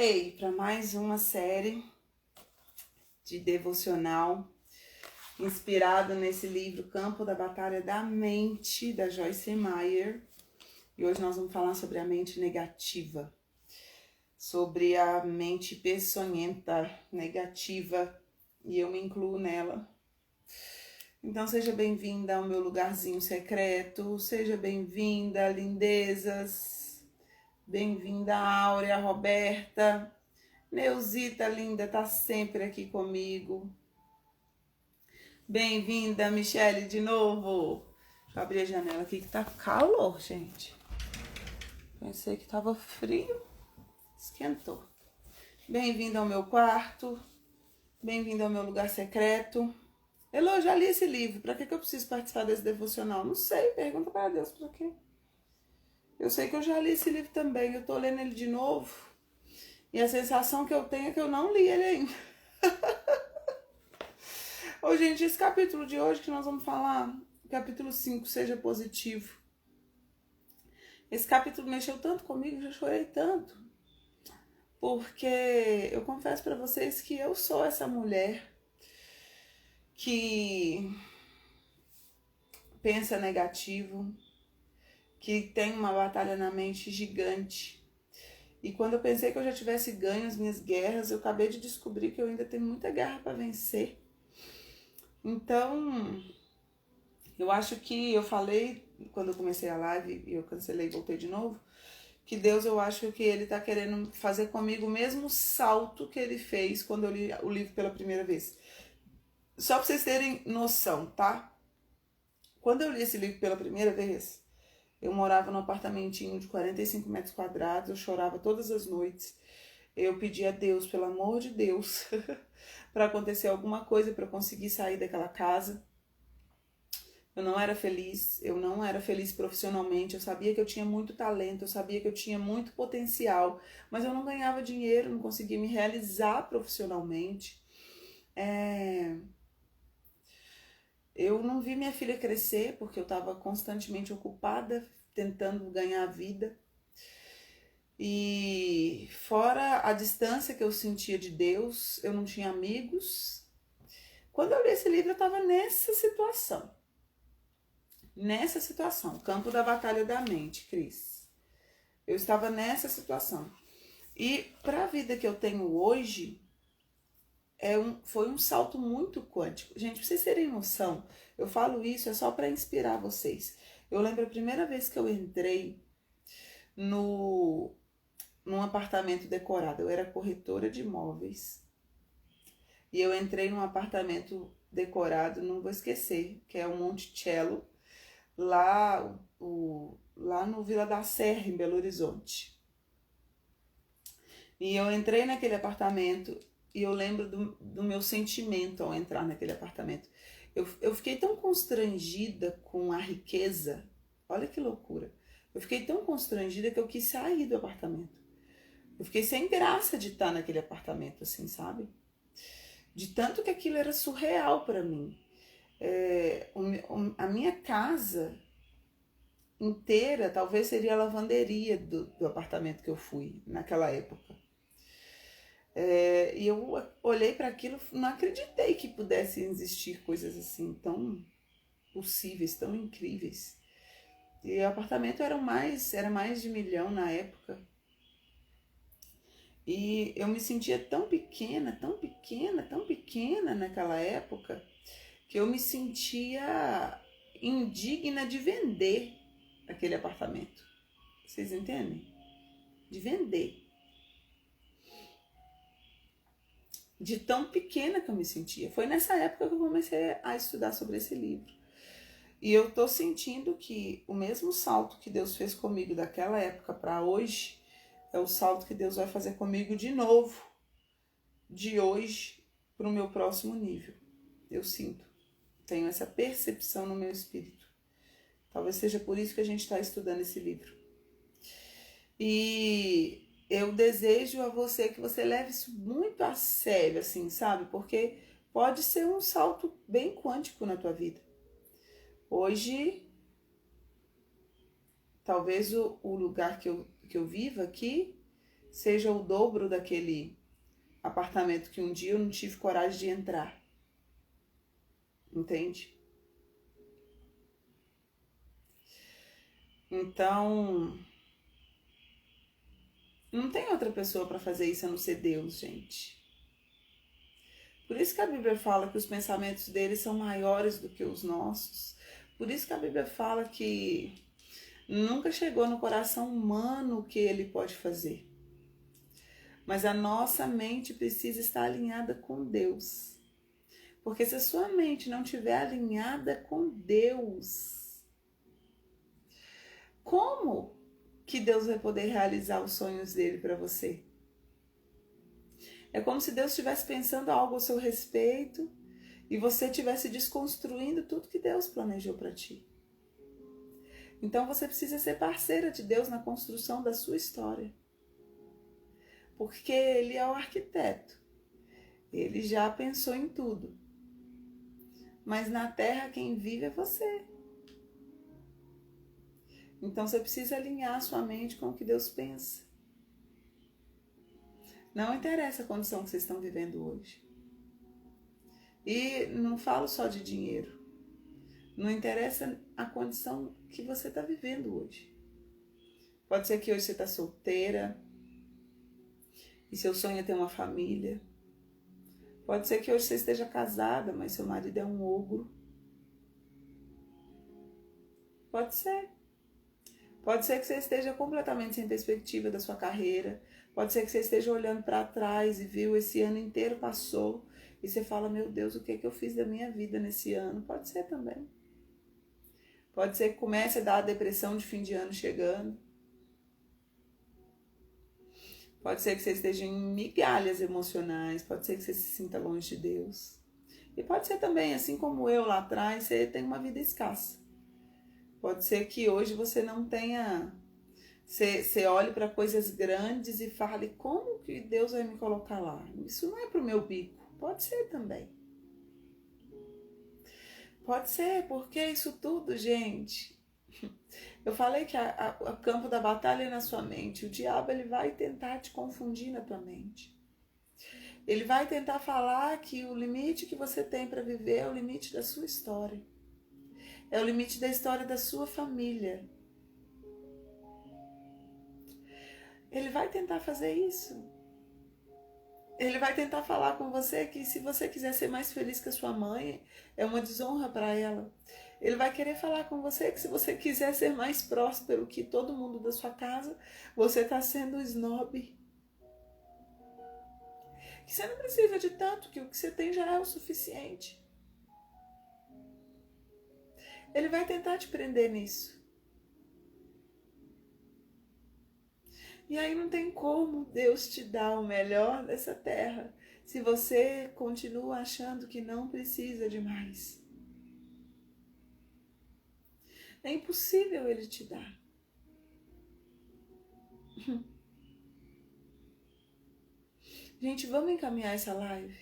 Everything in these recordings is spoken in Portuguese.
Voltei para mais uma série de devocional inspirado nesse livro Campo da Batalha da Mente, da Joyce Meyer. E hoje nós vamos falar sobre a mente negativa, sobre a mente peçonhenta, negativa, e eu me incluo nela. Então seja bem-vinda ao meu lugarzinho secreto, seja bem-vinda, lindezas, bem-vinda Áurea, Roberta, Neuzita linda, tá sempre aqui comigo. Bem-vinda, Michele, de novo. Deixa eu abrir a janela aqui que tá calor, gente. Pensei que tava frio, esquentou. Bem-vinda ao meu quarto, bem-vinda ao meu lugar secreto. Elô, já li esse livro, pra que eu preciso participar desse devocional? Não sei, pergunta para Deus pra quê. Eu sei que eu já li esse livro também, eu tô lendo ele de novo. E a sensação que eu tenho é que eu não li ele ainda. Ô, gente, esse capítulo de hoje que nós vamos falar, capítulo 5, seja positivo. Esse capítulo mexeu tanto comigo, já chorei tanto. Porque eu confesso pra vocês que eu sou essa mulher que pensa negativo, que tem uma batalha na mente gigante. E quando eu pensei que eu já tivesse ganho as minhas guerras, eu acabei de descobrir que eu ainda tenho muita guerra para vencer. Então, eu acho que eu falei, quando eu comecei a live, e eu cancelei e voltei de novo, que Deus, eu acho que Ele tá querendo fazer comigo o mesmo salto que Ele fez quando eu li o livro pela primeira vez. Só pra vocês terem noção, tá? Quando eu li esse livro pela primeira vez, eu morava num apartamentinho de 45 metros quadrados, eu chorava todas as noites. Eu pedi a Deus, pelo amor de Deus, para acontecer alguma coisa para eu conseguir sair daquela casa. Eu não era feliz profissionalmente, eu sabia que eu tinha muito talento, eu sabia que eu tinha muito potencial, mas eu não ganhava dinheiro, não conseguia me realizar profissionalmente. Eu não vi minha filha crescer, porque eu estava constantemente ocupada, tentando ganhar a vida. E fora a distância que eu sentia de Deus, eu não tinha amigos. Quando eu li esse livro, eu estava nessa situação. Campo da Batalha da Mente, Cris. Eu estava nessa situação. E para a vida que eu tenho hoje, foi um salto muito quântico. Gente, pra vocês terem noção, eu falo isso é só para inspirar vocês. Eu lembro a primeira vez que eu entrei num apartamento decorado. Eu era corretora de imóveis. E eu entrei num apartamento decorado, não vou esquecer, que é o Monticello, lá no Vila da Serra, em Belo Horizonte. E eu entrei naquele apartamento e eu lembro do meu sentimento ao entrar naquele apartamento. Eu fiquei tão constrangida com a riqueza, olha que loucura. Eu fiquei tão constrangida que eu quis sair do apartamento. Eu fiquei sem graça de estar naquele apartamento, assim, sabe? De tanto que aquilo era surreal para mim. A minha casa inteira talvez seria a lavanderia do apartamento que eu fui naquela época. E eu olhei para aquilo, não acreditei que pudessem existir coisas assim tão possíveis, tão incríveis. E o apartamento era mais de 1 milhão na época. E eu me sentia tão pequena naquela época, que eu me sentia indigna de vender aquele apartamento. Vocês entendem? De vender. De tão pequena que eu me sentia. Foi nessa época que eu comecei a estudar sobre esse livro. E eu tô sentindo que o mesmo salto que Deus fez comigo daquela época para hoje, é o salto que Deus vai fazer comigo de novo, de hoje para o meu próximo nível. Eu sinto, tenho essa percepção no meu espírito. Talvez seja por isso que a gente está estudando esse livro. E eu desejo a você que você leve isso muito a sério, assim, sabe? Porque pode ser um salto bem quântico na tua vida. Hoje, talvez o lugar que eu vivo aqui seja o dobro daquele apartamento que um dia eu não tive coragem de entrar. Entende? Então, não tem outra pessoa para fazer isso a não ser Deus, gente. Por isso que a Bíblia fala que os pensamentos dele são maiores do que os nossos. Por isso que a Bíblia fala que nunca chegou no coração humano o que ele pode fazer. Mas a nossa mente precisa estar alinhada com Deus. Porque se a sua mente não estiver alinhada com Deus, como que Deus vai poder realizar os sonhos dele para você? É como se Deus estivesse pensando algo a seu respeito e você estivesse desconstruindo tudo que Deus planejou para ti. Então você precisa ser parceira de Deus na construção da sua história. Porque Ele é o arquiteto. Ele já pensou em tudo. Mas na terra quem vive é você. Então você precisa alinhar a sua mente com o que Deus pensa. Não interessa a condição que vocês estão vivendo hoje. E não falo só de dinheiro. Não interessa a condição que você está vivendo hoje. Pode ser que hoje você está solteira e seu sonho é ter uma família. Pode ser que hoje você esteja casada, mas seu marido é um ogro. Pode ser. Pode ser que você esteja completamente sem perspectiva da sua carreira. Pode ser que você esteja olhando para trás e viu esse ano inteiro passou e você fala, meu Deus, o que é que eu fiz da minha vida nesse ano? Pode ser também. Pode ser que comece a dar a depressão de fim de ano chegando. Pode ser que você esteja em migalhas emocionais. Pode ser que você se sinta longe de Deus. E pode ser também, assim como eu lá atrás, você tem uma vida escassa. Pode ser que hoje você não tenha... Você olhe para coisas grandes e fale, como que Deus vai me colocar lá? Isso não é para o meu bico. Pode ser também. Pode ser, porque isso tudo, gente... Eu falei que o campo da batalha é na sua mente. O diabo ele vai tentar te confundir na tua mente. Ele vai tentar falar que o limite que você tem para viver é o limite da sua história. É o limite da história da sua família. Ele vai tentar fazer isso. Ele vai tentar falar com você que se você quiser ser mais feliz que a sua mãe, é uma desonra para ela. Ele vai querer falar com você que se você quiser ser mais próspero que todo mundo da sua casa, você está sendo snob. Que você não precisa de tanto, que o que você tem já é o suficiente. Ele vai tentar te prender nisso. E aí não tem como Deus te dar o melhor dessa terra se você continua achando que não precisa de mais. É impossível Ele te dar. Gente, vamos encaminhar essa live?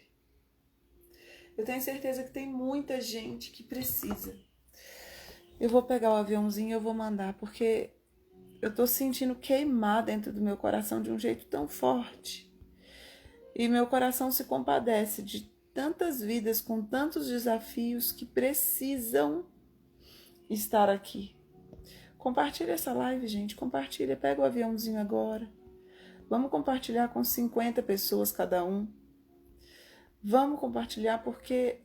Eu tenho certeza que tem muita gente que precisa. Eu vou pegar o aviãozinho e eu vou mandar, porque eu tô sentindo queimar dentro do meu coração de um jeito tão forte. E meu coração se compadece de tantas vidas com tantos desafios que precisam estar aqui. Compartilha essa live, gente. Compartilha. Pega o aviãozinho agora. Vamos compartilhar com 50 pessoas cada um. Vamos compartilhar porque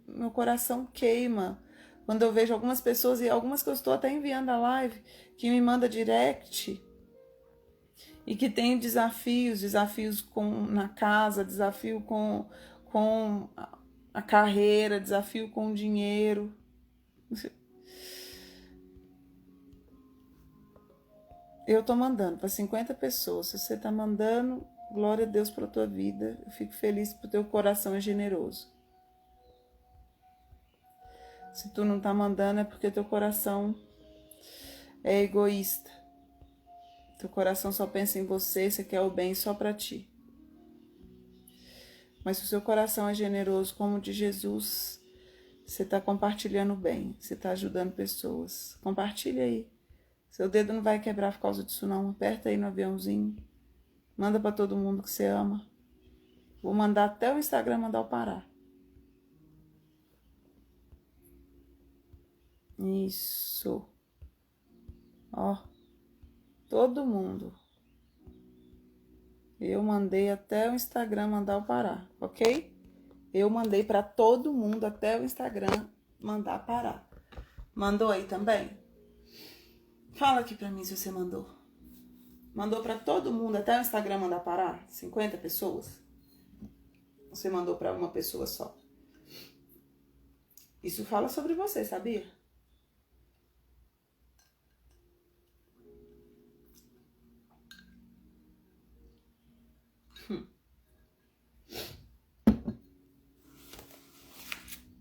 meu coração queima quando eu vejo algumas pessoas, e algumas que eu estou até enviando a live, que me manda direct e que tem desafios na casa, desafio com a carreira, desafio com o dinheiro. Eu tô mandando para 50 pessoas. Se você tá mandando, glória a Deus pela tua vida. Eu fico feliz porque o teu coração é generoso. Se tu não tá mandando é porque teu coração é egoísta. Teu coração só pensa em você, você quer o bem só para ti. Mas se o seu coração é generoso como o de Jesus, você tá compartilhando o bem, você tá ajudando pessoas. Compartilha aí. Seu dedo não vai quebrar por causa disso não. Aperta aí no aviãozinho. Manda para todo mundo que você ama. Vou mandar até o Instagram mandar eu parar. Isso. Ó. Todo mundo. Eu mandei até o Instagram mandar eu parar, ok? Eu mandei para todo mundo até o Instagram mandar parar. Mandou aí também? Fala aqui pra mim se você mandou. Mandou para todo mundo até o Instagram mandar parar? 50 pessoas? Você mandou para uma pessoa só? Isso fala sobre você, sabia?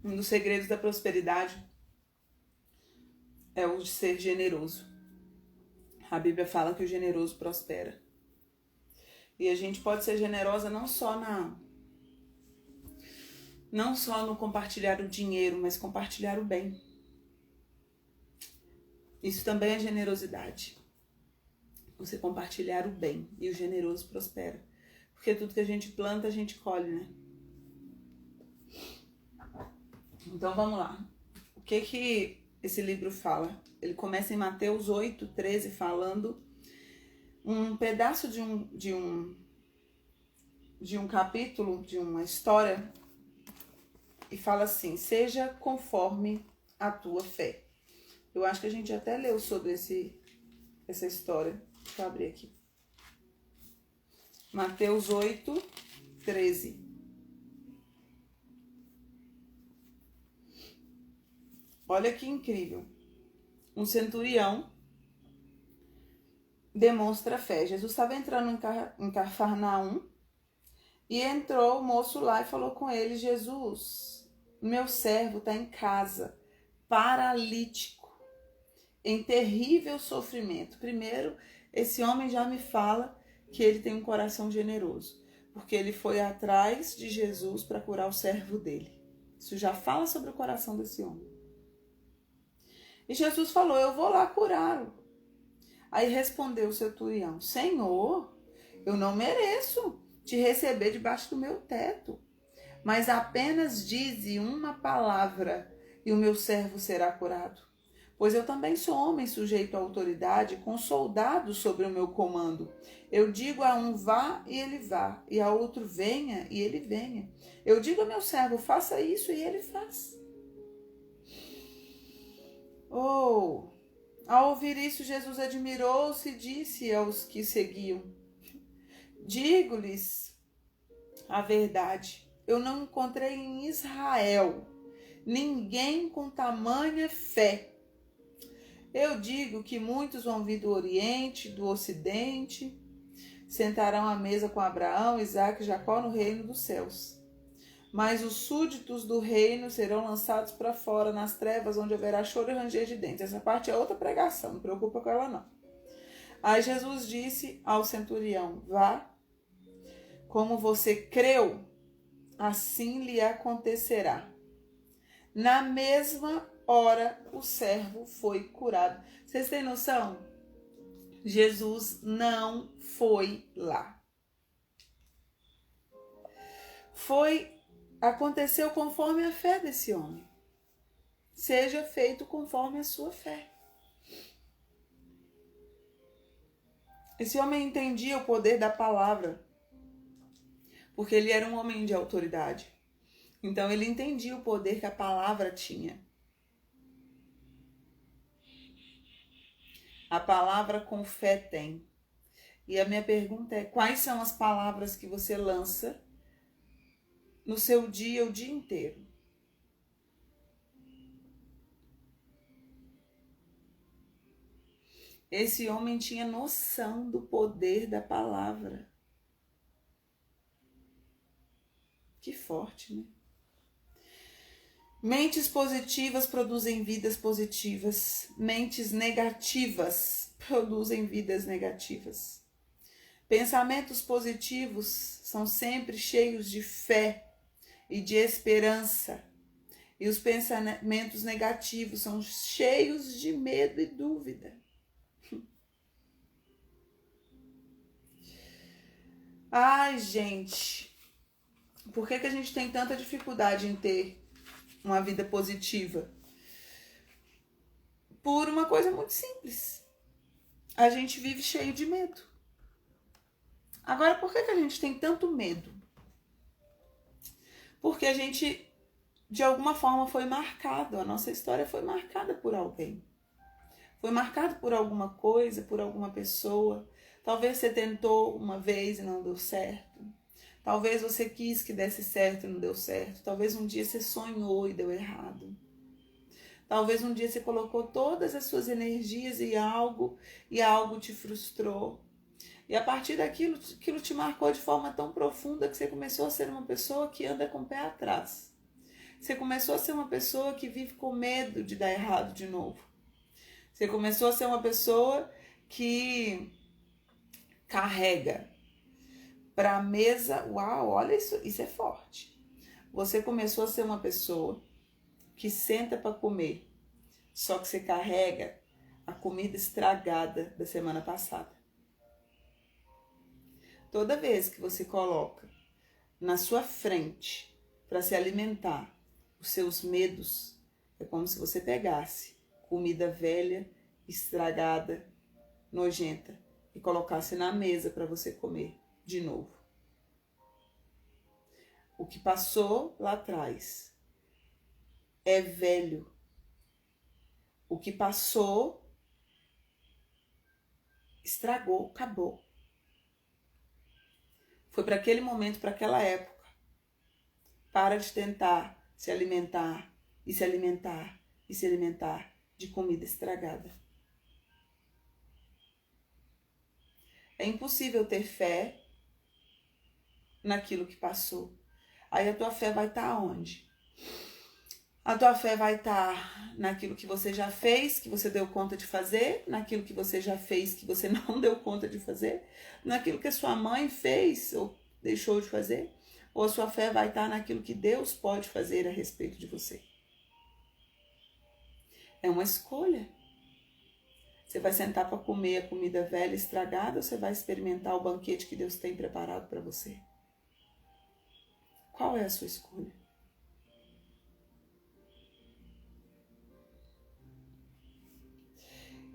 Um dos segredos da prosperidade é o de ser generoso. A Bíblia fala que o generoso prospera. E a gente pode ser generosa não só no compartilhar o dinheiro, mas compartilhar o bem. Isso também é generosidade. Você compartilhar o bem e o generoso prospera. Porque tudo que a gente planta, a gente colhe, né? Então vamos lá. O que esse livro fala? Ele começa em Mateus 8:13 falando um pedaço de um capítulo, de uma história, e fala assim: seja conforme a tua fé. Eu acho que a gente até leu sobre essa história. Deixa eu abrir aqui. Mateus 8:13. Olha que incrível. Um centurião demonstra fé. Jesus estava entrando em Cafarnaum e entrou o moço lá e falou com ele: Jesus, meu servo está em casa, paralítico, em terrível sofrimento. Primeiro, esse homem já me fala que ele tem um coração generoso, porque ele foi atrás de Jesus para curar o servo dele. Isso já fala sobre o coração desse homem. E Jesus falou: eu vou lá curá-lo. Aí respondeu o centurião: Senhor, eu não mereço te receber debaixo do meu teto, mas apenas dize uma palavra e o meu servo será curado. Pois eu também sou homem sujeito à autoridade, com soldados sobre o meu comando. Eu digo a um vá e ele vá, e a outro venha e ele venha. Eu digo a meu servo: faça isso e ele faz. Ao ouvir isso, Jesus admirou-se e disse aos que seguiam: digo-lhes a verdade, eu não encontrei em Israel ninguém com tamanha fé. Eu digo que muitos vão vir do Oriente, do Ocidente, sentarão à mesa com Abraão, Isaque e Jacó no reino dos céus. Mas os súditos do reino serão lançados para fora, nas trevas, onde haverá choro e ranger de dentes. Essa parte é outra pregação, não preocupa com ela não. Aí Jesus disse ao centurião: vá, como você creu, assim lhe acontecerá. Na mesma hora, o servo foi curado. Vocês têm noção? Jesus não foi lá. Aconteceu conforme a fé desse homem. Seja feito conforme a sua fé. Esse homem entendia o poder da palavra, porque ele era um homem de autoridade. Então ele entendia o poder que a palavra tinha. A palavra com fé tem. E a minha pergunta é: quais são as palavras que você lança no seu dia, o dia inteiro? Esse homem tinha noção do poder da palavra. Que forte, né? Mentes positivas produzem vidas positivas. Mentes negativas produzem vidas negativas. Pensamentos positivos são sempre cheios de fé e de esperança. E os pensamentos negativos são cheios de medo e dúvida. Ai, gente, por que que a gente tem tanta dificuldade em ter uma vida positiva? Por uma coisa muito simples. A gente vive cheio de medo. Agora, por que que a gente tem tanto medo? Porque a gente, de alguma forma, foi marcado. A nossa história foi marcada por alguém. Foi marcado por alguma coisa, por alguma pessoa. Talvez você tentou uma vez e não deu certo. Talvez você quis que desse certo e não deu certo. Talvez um dia você sonhou e deu errado. Talvez um dia você colocou todas as suas energias em algo e algo te frustrou. E a partir daquilo, aquilo te marcou de forma tão profunda que você começou a ser uma pessoa que anda com o pé atrás. Você começou a ser uma pessoa que vive com medo de dar errado de novo. Você começou a ser uma pessoa que carrega para a mesa. Uau, olha isso é forte. Você começou a ser uma pessoa que senta para comer, só que você carrega a comida estragada da semana passada. Toda vez que você coloca na sua frente para se alimentar os seus medos, é como se você pegasse comida velha, estragada, nojenta e colocasse na mesa para você comer de novo. O que passou lá atrás é velho. O que passou estragou, acabou. Foi para aquele momento, para aquela época. Para de tentar se alimentar e se alimentar e se alimentar de comida estragada. É impossível ter fé naquilo que passou. Aí a tua fé vai estar onde? A tua fé vai estar naquilo que você já fez, que você deu conta de fazer, naquilo que você já fez, que você não deu conta de fazer, naquilo que a sua mãe fez ou deixou de fazer, ou a sua fé vai estar naquilo que Deus pode fazer a respeito de você. É uma escolha. Você vai sentar para comer a comida velha estragada ou você vai experimentar o banquete que Deus tem preparado para você? Qual é a sua escolha?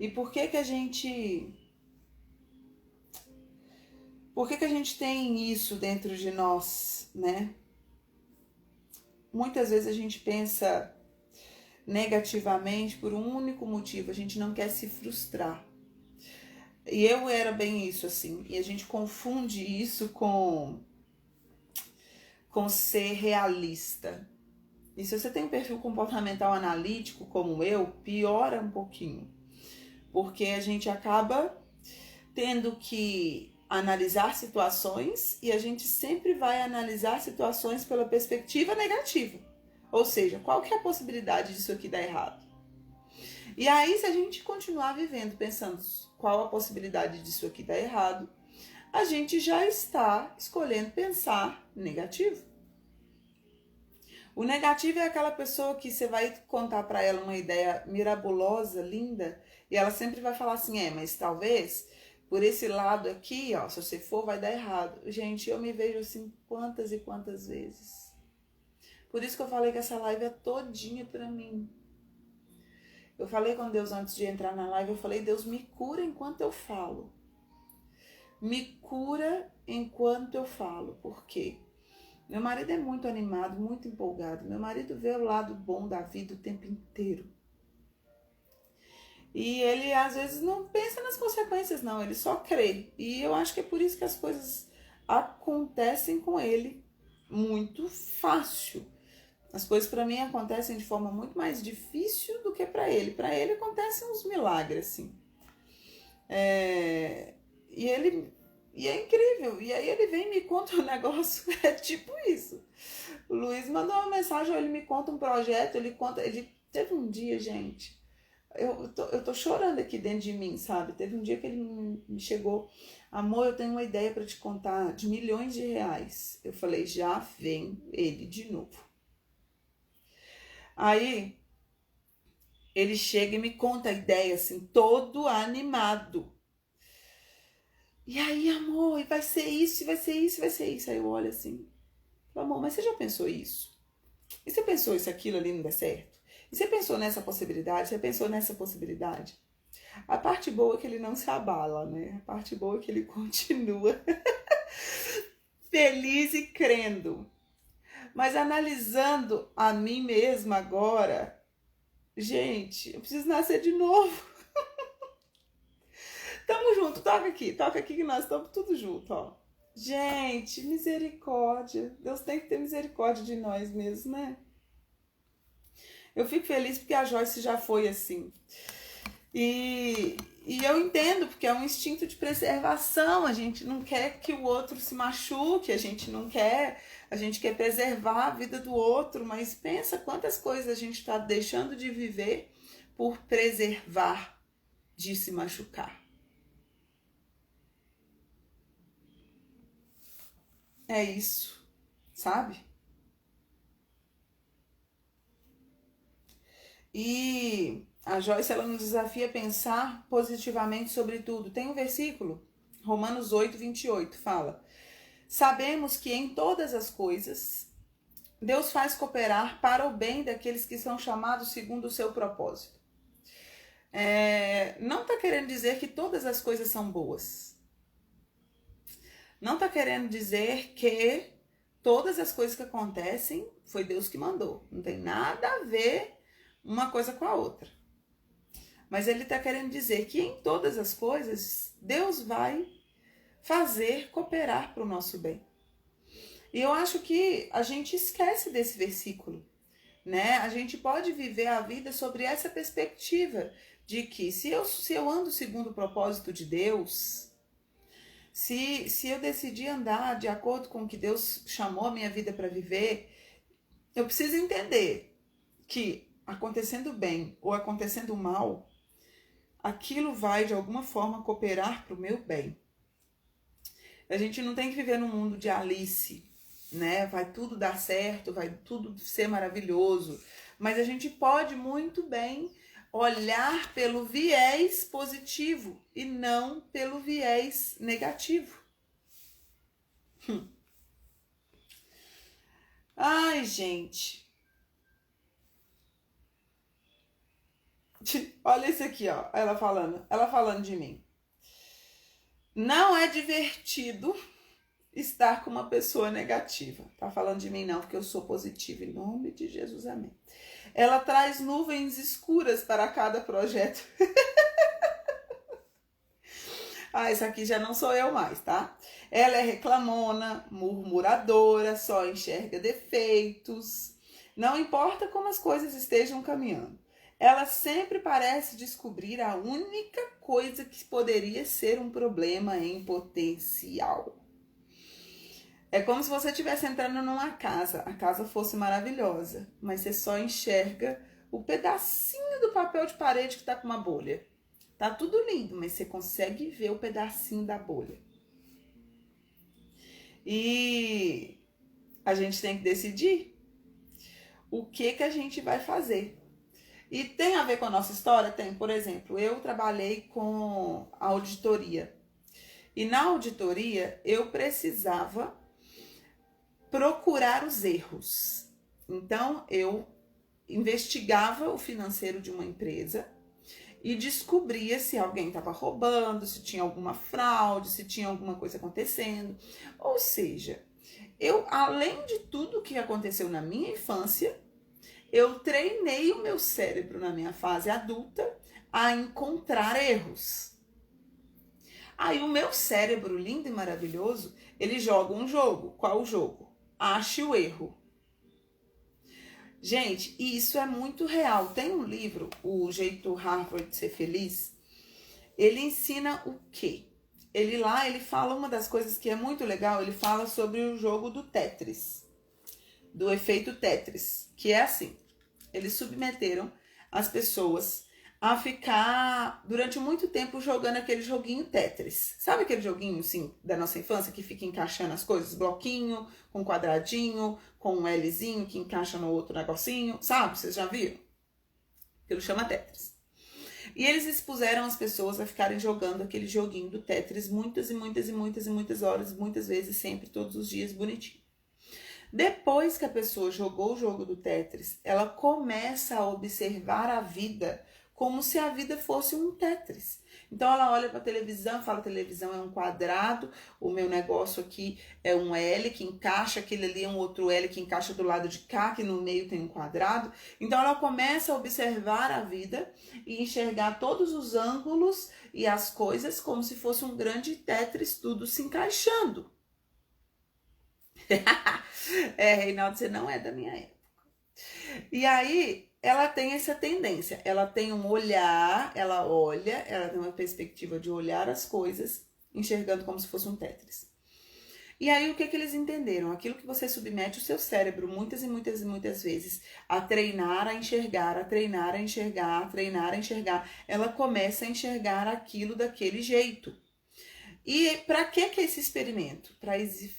E por que que a gente tem isso dentro de nós, né? Muitas vezes a gente pensa negativamente por um único motivo, a gente não quer se frustrar. E eu era bem isso, assim, e a gente confunde isso com ser realista. E se você tem um perfil comportamental analítico como eu, piora um pouquinho. Porque a gente acaba tendo que analisar situações e a gente sempre vai analisar situações pela perspectiva negativa. Ou seja, qual que é a possibilidade disso aqui dar errado? E aí, se a gente continuar vivendo pensando qual a possibilidade disso aqui dar errado, a gente já está escolhendo pensar negativo. O negativo é aquela pessoa que você vai contar para ela uma ideia mirabolosa, linda, e ela sempre vai falar assim, mas talvez por esse lado aqui, ó, se você for, vai dar errado. Gente, eu me vejo assim quantas e quantas vezes. Por isso que eu falei que essa live é todinha pra mim. Eu falei com Deus antes de entrar na live, eu falei, Deus, me cura enquanto eu falo. Me cura enquanto eu falo. Por quê? Meu marido é muito animado, muito empolgado. Meu marido vê o lado bom da vida o tempo inteiro. E ele às vezes não pensa nas consequências, não. Ele só crê. E eu acho que é por isso que as coisas acontecem com ele muito fácil. As coisas para mim acontecem de forma muito mais difícil do que para ele. Para ele acontecem uns milagres, assim. E é incrível. E aí ele vem e me conta um negócio, é tipo isso. O Luiz mandou uma mensagem, ele me conta um projeto, ele teve um dia, gente, eu tô chorando aqui dentro de mim, sabe? Teve um dia que ele me chegou, amor, eu tenho uma ideia para te contar de milhões de reais. Eu falei, já vem ele de novo. Aí ele chega e me conta a ideia assim, todo animado. E aí, amor, e vai ser isso, e vai ser isso, e vai ser isso. Aí eu olho assim, amor, mas você já pensou isso? E você pensou isso, aquilo ali não der certo? E você pensou nessa possibilidade? Você pensou nessa possibilidade? A parte boa é que ele não se abala, né? A parte boa é que ele continua feliz e crendo. Mas analisando a mim mesma agora, gente, eu preciso nascer de novo. Tamo junto, toca aqui que nós estamos tudo junto, ó. Gente, misericórdia. Deus tem que ter misericórdia de nós mesmos, né? Eu fico feliz porque a Joyce já foi assim. E eu entendo, porque é um instinto de preservação. A gente não quer que o outro se machuque, a gente quer preservar a vida do outro, mas pensa quantas coisas a gente está deixando de viver por preservar de se machucar. É isso, sabe? E a Joyce, ela nos desafia a pensar positivamente sobre tudo. Tem um versículo, Romanos 8, 28, fala: sabemos que em todas as coisas Deus faz cooperar para o bem daqueles que são chamados segundo o seu propósito. Não está querendo dizer que todas as coisas são boas. Não está querendo dizer que todas as coisas que acontecem foi Deus que mandou. Não tem nada a ver uma coisa com a outra. Mas ele está querendo dizer que em todas as coisas Deus vai fazer cooperar para o nosso bem. E eu acho que a gente esquece desse versículo, né? A gente pode viver a vida sobre essa perspectiva de que se eu ando segundo o propósito de Deus, se eu decidir andar de acordo com o que Deus chamou a minha vida para viver, eu preciso entender que acontecendo bem ou acontecendo mal, aquilo vai de alguma forma cooperar para o meu bem. A gente não tem que viver num mundo de Alice, né? Vai tudo dar certo, vai tudo ser maravilhoso. Mas a gente pode muito bem olhar pelo viés positivo e não pelo viés negativo. Ai, gente. Olha isso aqui, ó. Ela falando de mim. Não é divertido estar com uma pessoa negativa. Tá falando de mim não, porque eu sou positiva. Em nome de Jesus, amém. Ela traz nuvens escuras para cada projeto. Isso aqui já não sou eu mais, tá? Ela é reclamona, murmuradora, só enxerga defeitos. Não importa como as coisas estejam caminhando. Ela sempre parece descobrir a única coisa que poderia ser um problema em potencial. É como se você estivesse entrando numa casa, a casa fosse maravilhosa, mas você só enxerga o pedacinho do papel de parede que tá com uma bolha. Tá tudo lindo, mas você consegue ver o pedacinho da bolha. E a gente tem que decidir o que a gente vai fazer. E tem a ver com a nossa história? Tem. Por exemplo, eu trabalhei com a auditoria. E na auditoria eu precisava procurar os erros. Então, eu investigava o financeiro de uma empresa e descobria se alguém estava roubando, se tinha alguma fraude, se tinha alguma coisa acontecendo. Ou seja, eu, além de tudo que aconteceu na minha infância, eu treinei o meu cérebro na minha fase adulta a encontrar erros. Aí o meu cérebro lindo e maravilhoso, ele joga um jogo. Qual o jogo? Ache o erro. Gente, isso é muito real. Tem um livro, O Jeito Harvard de Ser Feliz. Ele ensina o quê? Ele fala uma das coisas que é muito legal. Ele fala sobre o jogo do Tetris, do efeito Tetris, que é assim. Eles submeteram as pessoas a ficar durante muito tempo jogando aquele joguinho Tetris. Sabe aquele joguinho, assim, da nossa infância que fica encaixando as coisas? Bloquinho, com quadradinho, com um Lzinho que encaixa no outro negocinho. Sabe? Vocês já viram? Aquilo chama Tetris. E eles expuseram as pessoas a ficarem jogando aquele joguinho do Tetris muitas horas, muitas vezes, sempre, todos os dias, bonitinho. Depois que a pessoa jogou o jogo do Tetris, ela começa a observar a vida como se a vida fosse um Tetris. Então ela olha para a televisão e fala: a televisão é um quadrado, o meu negócio aqui é um L que encaixa, aquele ali é um outro L que encaixa do lado de cá, que no meio tem um quadrado. Então ela começa a observar a vida e enxergar todos os ângulos e as coisas como se fosse um grande Tetris, tudo se encaixando. Reinaldo, você não é da minha época. E aí, ela tem essa tendência, ela tem um olhar, ela olha, ela tem uma perspectiva de olhar as coisas, enxergando como se fosse um Tetris. E aí, o que eles entenderam? Aquilo que você submete o seu cérebro muitas vezes a treinar, a enxergar, a treinar, a enxergar, a treinar, a enxergar, ela começa a enxergar aquilo daquele jeito. E para que esse experimento? Para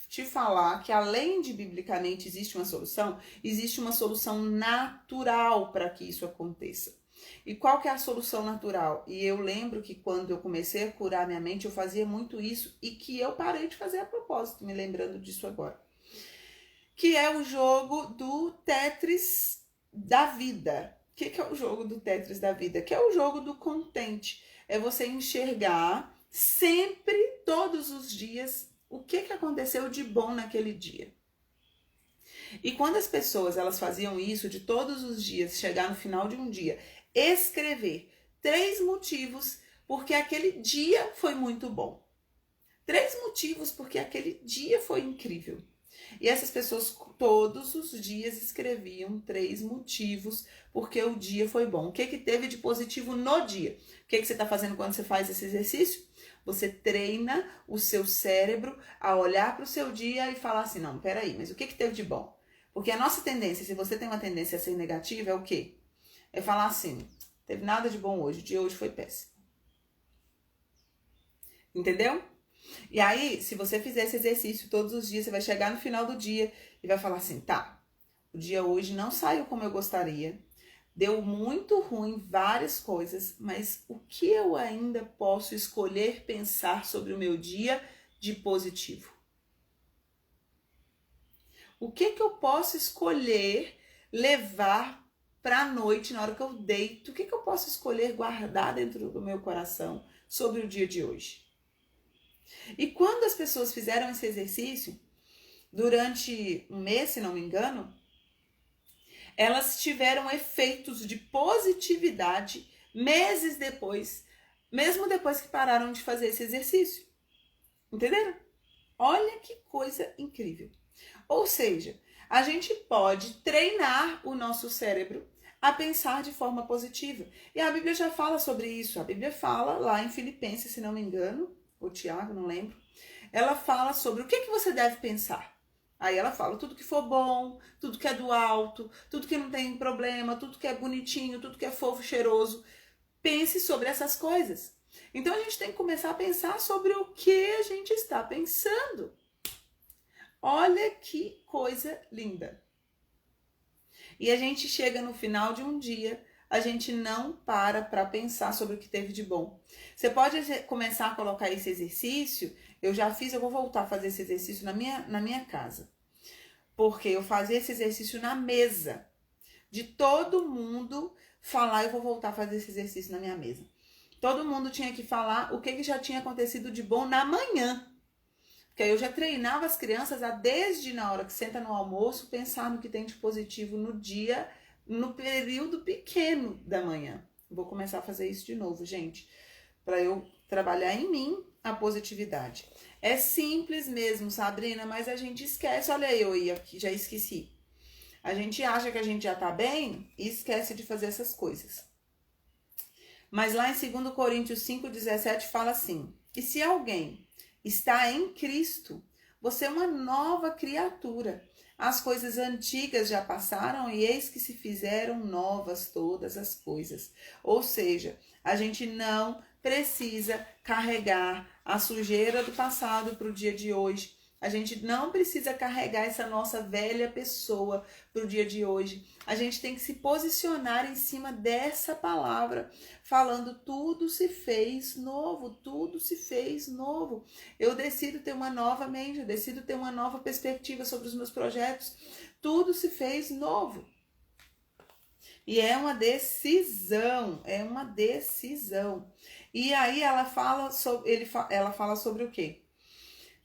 te falar que além de biblicamente existe uma solução natural para que isso aconteça. E qual que é a solução natural? E eu lembro que quando eu comecei a curar minha mente, eu fazia muito isso e que eu parei de fazer a propósito, me lembrando disso agora. Que é o jogo do Tetris da vida. O que é o jogo do Tetris da vida? Que é o jogo do contente. É você enxergar sempre, todos os dias, o que aconteceu de bom naquele dia. E quando as pessoas elas faziam isso de todos os dias, chegar no final de um dia, escrever 3 motivos porque aquele dia foi muito bom. 3 motivos porque aquele dia foi incrível. E essas pessoas todos os dias escreviam 3 motivos porque o dia foi bom. O que teve de positivo no dia? O que você está fazendo quando você faz esse exercício? Você treina o seu cérebro a olhar para o seu dia e falar assim: não, peraí, mas o que teve de bom? Porque a nossa tendência, se você tem uma tendência a ser negativa, é o quê? É falar assim: teve nada de bom hoje, o dia hoje foi péssimo. Entendeu? E aí, se você fizer esse exercício todos os dias, você vai chegar no final do dia e vai falar assim: tá, o dia hoje não saiu como eu gostaria, deu muito ruim várias coisas, mas o que eu ainda posso escolher pensar sobre o meu dia de positivo? O que eu posso escolher levar para a noite, na hora que eu deito? O que eu posso escolher guardar dentro do meu coração sobre o dia de hoje? E quando as pessoas fizeram esse exercício, durante um mês, se não me engano, elas tiveram efeitos de positividade meses depois, mesmo depois que pararam de fazer esse exercício. Entenderam? Olha que coisa incrível. Ou seja, a gente pode treinar o nosso cérebro a pensar de forma positiva. E a Bíblia já fala sobre isso. A Bíblia fala lá em Filipenses, se não me engano, ou Tiago, não lembro. Ela fala sobre o que você deve pensar. Aí ela fala tudo que for bom, tudo que é do alto, tudo que não tem problema, tudo que é bonitinho, tudo que é fofo, cheiroso. Pense sobre essas coisas. Então a gente tem que começar a pensar sobre o que a gente está pensando. Olha que coisa linda. E a gente chega no final de um dia, a gente não para pensar sobre o que teve de bom. Você pode começar a colocar esse exercício. Eu já fiz, eu vou voltar a fazer esse exercício na minha casa. Porque eu fazia esse exercício na mesa. De todo mundo falar, eu vou voltar a fazer esse exercício na minha mesa. Todo mundo tinha que falar o que já tinha acontecido de bom na manhã. Porque aí eu já treinava as crianças a, desde na hora que senta no almoço, pensar no que tem de positivo no dia, no período pequeno da manhã. Vou começar a fazer isso de novo, gente, para eu trabalhar em mim a positividade. É simples mesmo, Sabrina, mas a gente esquece. Olha eu aí, aqui, já esqueci. A gente acha que a gente já tá bem e esquece de fazer essas coisas. Mas lá em 2 Coríntios 5,17 fala assim: e se alguém está em Cristo, você é uma nova criatura. As coisas antigas já passaram e eis que se fizeram novas todas as coisas. Ou seja, a gente não precisa carregar a sujeira do passado para o dia de hoje. A gente não precisa carregar essa nossa velha pessoa para o dia de hoje. A gente tem que se posicionar em cima dessa palavra, falando tudo se fez novo, tudo se fez novo. Eu decido ter uma nova mente, eu decido ter uma nova perspectiva sobre os meus projetos. Tudo se fez novo. E é uma decisão, é uma decisão. E aí ela fala sobre o quê?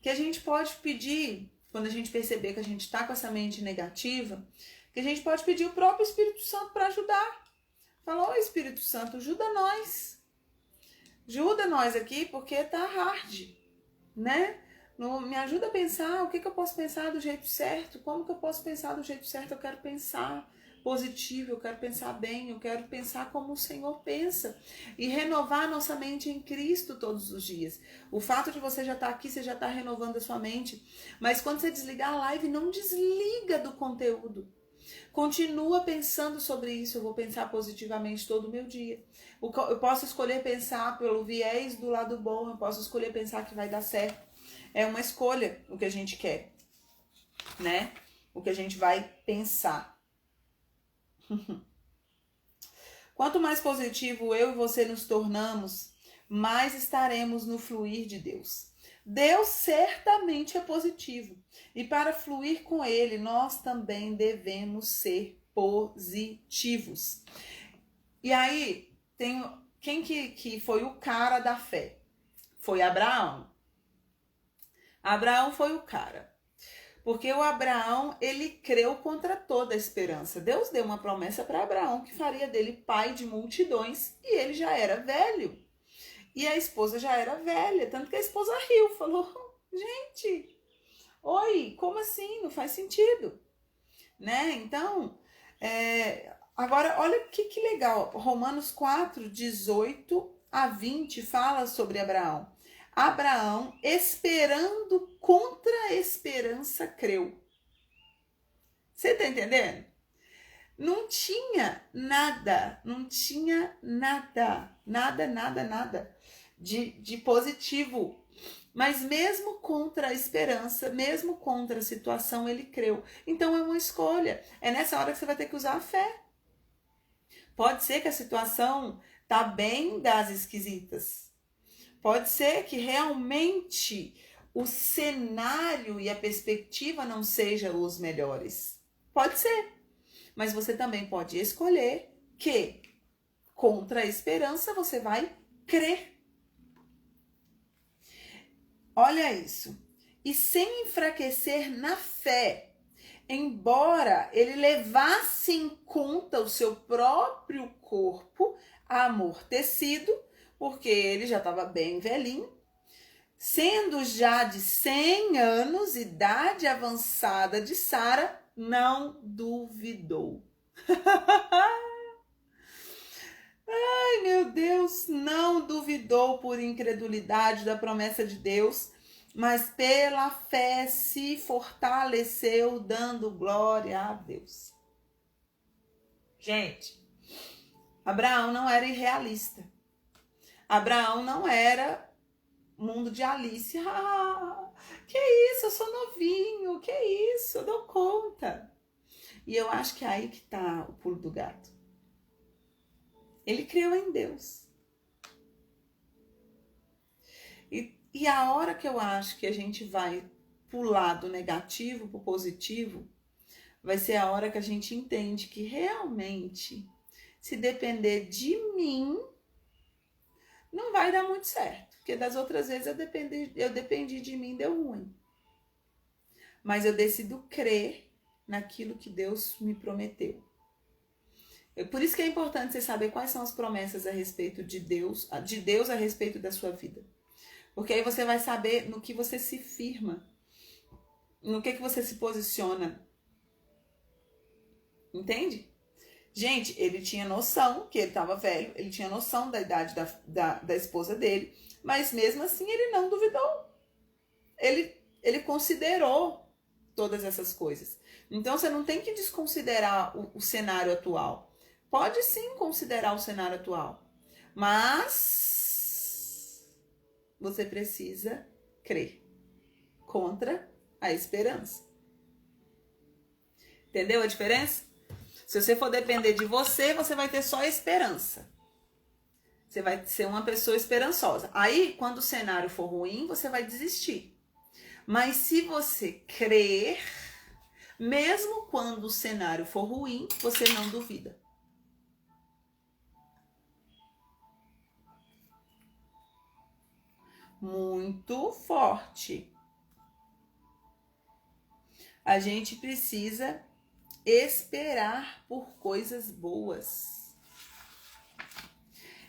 Que a gente pode pedir, quando a gente perceber que a gente está com essa mente negativa, que a gente pode pedir o próprio Espírito Santo para ajudar. Fala, ô Espírito Santo, ajuda nós. Ajuda nós aqui, porque tá hard, né? Me ajuda a pensar, o que eu posso pensar do jeito certo? Como que eu posso pensar do jeito certo? Eu quero pensar positivo, eu quero pensar bem, eu quero pensar como o Senhor pensa e renovar nossa mente em Cristo todos os dias. O fato de você já estar aqui, você já está renovando a sua mente, mas quando você desligar a live, não desliga do conteúdo. Continua pensando sobre isso. Eu vou pensar positivamente todo o meu dia. Eu posso escolher pensar pelo viés do lado bom, eu posso escolher pensar que vai dar certo. É uma escolha o que a gente quer, né? O que a gente vai pensar. Quanto mais positivo eu e você nos tornamos, mais estaremos no fluir de Deus. Deus certamente é positivo. E para fluir com Ele, nós também devemos ser positivos. E aí, quem que foi o cara da fé? Foi Abraão. Abraão foi o cara. Porque o Abraão, ele creu contra toda a esperança. Deus deu uma promessa para Abraão que faria dele pai de multidões e ele já era velho. E a esposa já era velha, tanto que a esposa riu, falou, gente, oi, como assim? Não faz sentido. Né? Então, agora olha que legal. Romanos 4, 18 a 20 fala sobre Abraão. Abraão, esperando contra a esperança, creu. Você tá entendendo? Não tinha nada de positivo. Mas mesmo contra a esperança, mesmo contra a situação, ele creu. Então é uma escolha. É nessa hora que você vai ter que usar a fé. Pode ser que a situação tá bem das esquisitas. Pode ser que realmente o cenário e a perspectiva não sejam os melhores. Pode ser. Mas você também pode escolher que contra a esperança você vai crer. Olha isso. E sem enfraquecer na fé, embora ele levasse em conta o seu próprio corpo amortecido, porque ele já estava bem velhinho, sendo já de 100 anos, idade avançada de Sara, não duvidou. Ai, meu Deus, não duvidou por incredulidade da promessa de Deus, mas pela fé se fortaleceu, dando glória a Deus. Gente, Abraão não era irrealista. Abraão não era mundo de Alice. Ah, que isso, eu sou novinho, que isso, eu dou conta. E eu acho que é aí que tá o pulo do gato. Ele creu em Deus. E a hora que eu acho que a gente vai pular do negativo para o positivo, vai ser a hora que a gente entende que realmente, se depender de mim, não vai dar muito certo. Porque das outras vezes eu dependi de mim, deu ruim. Mas eu decido crer naquilo que Deus me prometeu. Por isso que é importante você saber quais são as promessas a respeito de Deus a respeito da sua vida. Porque aí você vai saber no que você se firma, no que você se posiciona. Entende? Gente, ele tinha noção que ele estava velho, ele tinha noção da idade da esposa dele, mas mesmo assim ele não duvidou. Ele considerou todas essas coisas. Então você não tem que desconsiderar o cenário atual. Pode sim considerar o cenário atual, mas você precisa crer contra A esperança. Entendeu a diferença? Se você for depender de você, você vai ter só esperança. Você vai ser uma pessoa esperançosa. Aí, quando o cenário for ruim, você vai desistir. Mas se você crer, mesmo quando o cenário for ruim, você não duvida. Muito forte. A gente precisa esperar por coisas boas.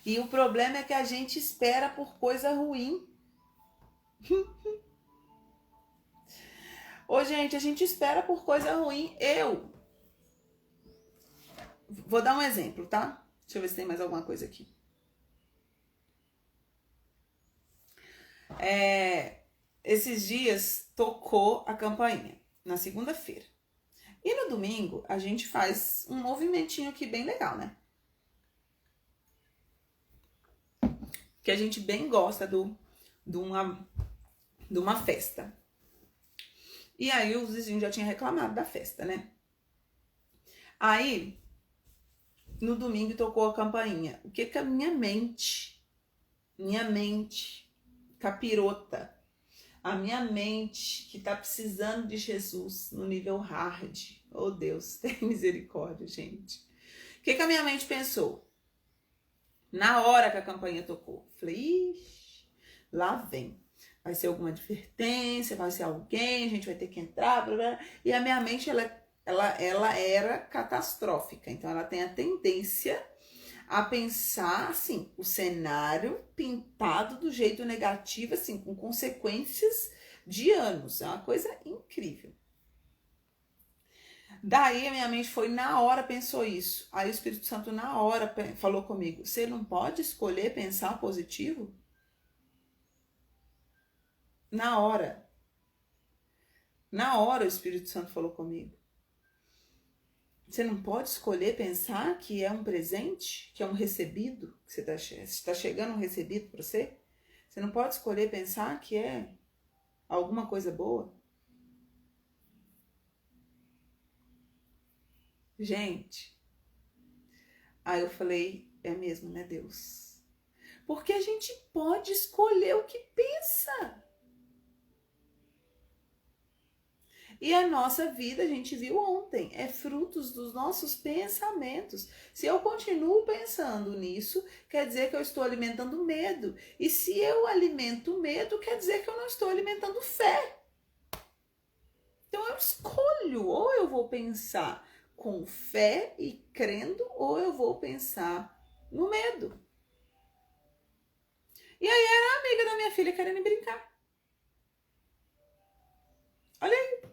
E o problema é que a gente espera por coisa ruim. Ô, gente, a gente espera por coisa ruim. Eu vou dar um exemplo, tá? Deixa eu ver se tem mais alguma coisa aqui. Esses dias tocou a campainha, na segunda-feira. E no domingo a gente faz um movimentinho aqui bem legal, né? Que a gente bem gosta de uma festa. E aí os vizinhos já tinham reclamado da festa, né? Aí, no domingo tocou a campainha. O que que a minha mente, capirota, a minha mente que tá precisando de Jesus no nível hard. Oh Deus, tem misericórdia, gente. O que que a minha mente pensou? Na hora que a campainha tocou, falei, ixi, lá vem. Vai ser alguma advertência, vai ser alguém, a gente vai ter que entrar, blá, blá. E a minha mente, ela era catastrófica. Então, ela tem a tendência a pensar, assim, o cenário pintado do jeito negativo, assim, com consequências de anos. É uma coisa incrível. Daí a minha mente foi na hora, pensou isso. Aí o Espírito Santo na hora falou comigo, você não pode escolher pensar positivo? Na hora o Espírito Santo falou comigo. Você não pode escolher pensar que é um presente, que é um recebido, que está chegando um recebido para você? Você não pode escolher pensar que é alguma coisa boa? Gente, aí eu falei, é mesmo, né, Deus? Porque a gente pode escolher o que pensa. E a nossa vida, a gente viu ontem, é frutos dos nossos pensamentos. Se eu continuo pensando nisso, quer dizer que eu estou alimentando medo. E se eu alimento medo, quer dizer que eu não estou alimentando fé. Então eu escolho, ou eu vou pensar com fé e crendo, ou eu vou pensar no medo. E aí era a amiga da minha filha querendo brincar. Olha aí.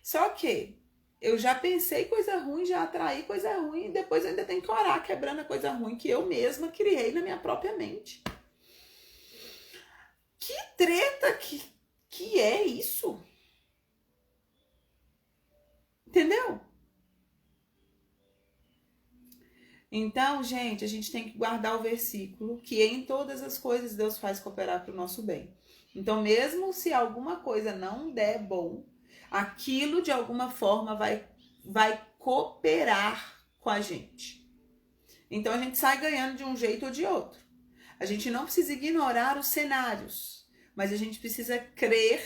Só que eu já pensei coisa ruim, já atraí coisa ruim, e depois eu ainda tenho que orar quebrando a coisa ruim que eu mesma criei na minha própria mente. Que treta que é isso? Entendeu? Então, gente, a gente tem que guardar o versículo que em todas as coisas Deus faz cooperar para o nosso bem. Então, mesmo se alguma coisa não der bom, aquilo de alguma forma vai cooperar com a gente. Então, a gente sai ganhando de um jeito ou de outro. A gente não precisa ignorar os cenários, mas a gente precisa crer